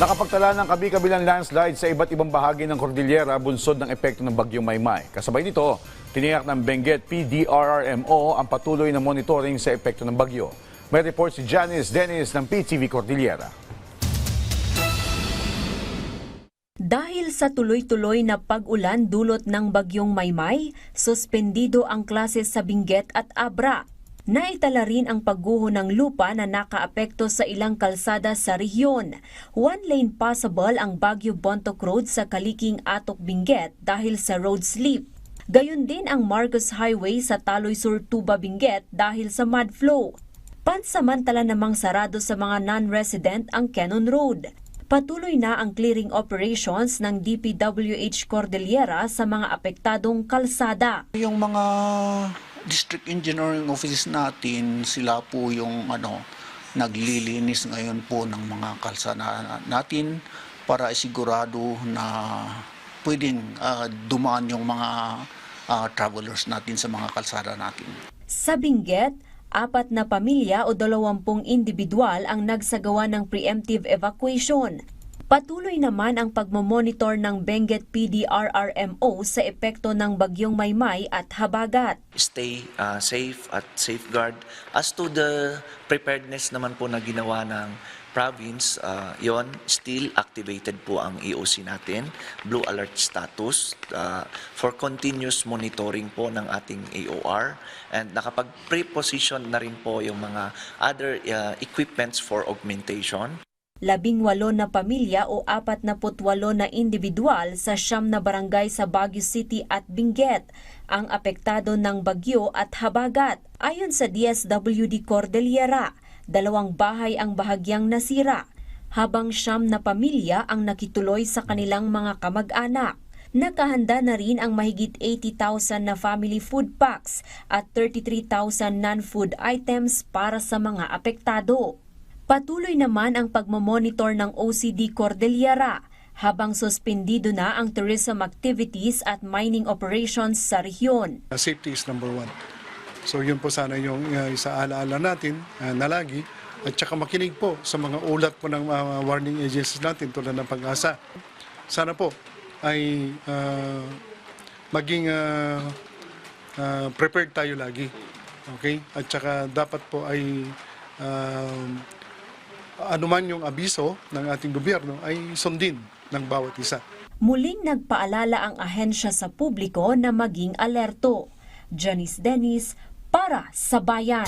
Nakapagtala ng kabi-kabilang landslide sa iba't ibang bahagi ng Cordillera bunsod ng epekto ng bagyong Maymay. Kasabay nito, tiniyak ng Benguet PDRRMO ang patuloy na monitoring sa epekto ng bagyo. May report si Janice Dennis ng PTV Cordillera. Dahil sa tuloy-tuloy na pag-ulan dulot ng bagyong Maymay, suspendido ang klase sa Benguet at Abra. Naitala rin ang pagguho ng lupa na nakaapekto sa ilang kalsada sa rehiyon. One-lane passable ang Baguio Bontoc Road sa Kaliking Atok Benguet dahil sa road slip. Gayon din ang Marcos Highway sa Taloy Sur Tuba Benguet dahil sa mud flow. Pansamantala namang sarado sa mga non-resident ang Cannon Road. Patuloy na ang clearing operations ng DPWH Cordillera sa mga apektadong kalsada. Yung mga district engineering offices natin, sila po yung naglilinis ngayon po ng mga kalsada natin para isigurado na pwedeng dumaan yung mga travelers natin sa mga kalsada natin. Sa Benguet, 4 na pamilya o 20 individual ang nagsagawa ng preemptive evacuation. Patuloy naman ang pagmomonitor ng Benguet PDRRMO sa epekto ng bagyong Maymay at Habagat. Stay safe at safeguard. As to the preparedness naman po na ginawa ng province, yon still activated po ang EOC natin, blue alert status for continuous monitoring po ng ating AOR, and nakapag-preposition na rin po yung mga other equipments for augmentation. 18 na pamilya o 48 na individual sa 9 na barangay sa Baguio City at Benguet ang apektado ng bagyo at habagat. Ayon sa DSWD Cordillera, 2 bahay ang bahagyang nasira, habang 9 na pamilya ang nakituloy sa kanilang mga kamag-anak. Nakahanda na rin ang mahigit 80,000 na family food packs at 33,000 non-food items para sa mga apektado. Patuloy naman ang pagmamonitor ng OCD Cordillera habang suspendido na ang tourism activities at mining operations sa rehiyon. Safety is number one. So yun po sana yung isa alaala natin na lagi at saka makinig po sa mga ulat po ng warning agencies natin tulad ng Pag-asa. Sana po ay maging prepared tayo lagi. Okay? At saka dapat po ay anuman yung abiso ng ating gobyerno ay sundin ng bawat isa. Muling nagpaalala ang ahensya sa publiko na maging alerto. Janice Dennis para sa Bayan.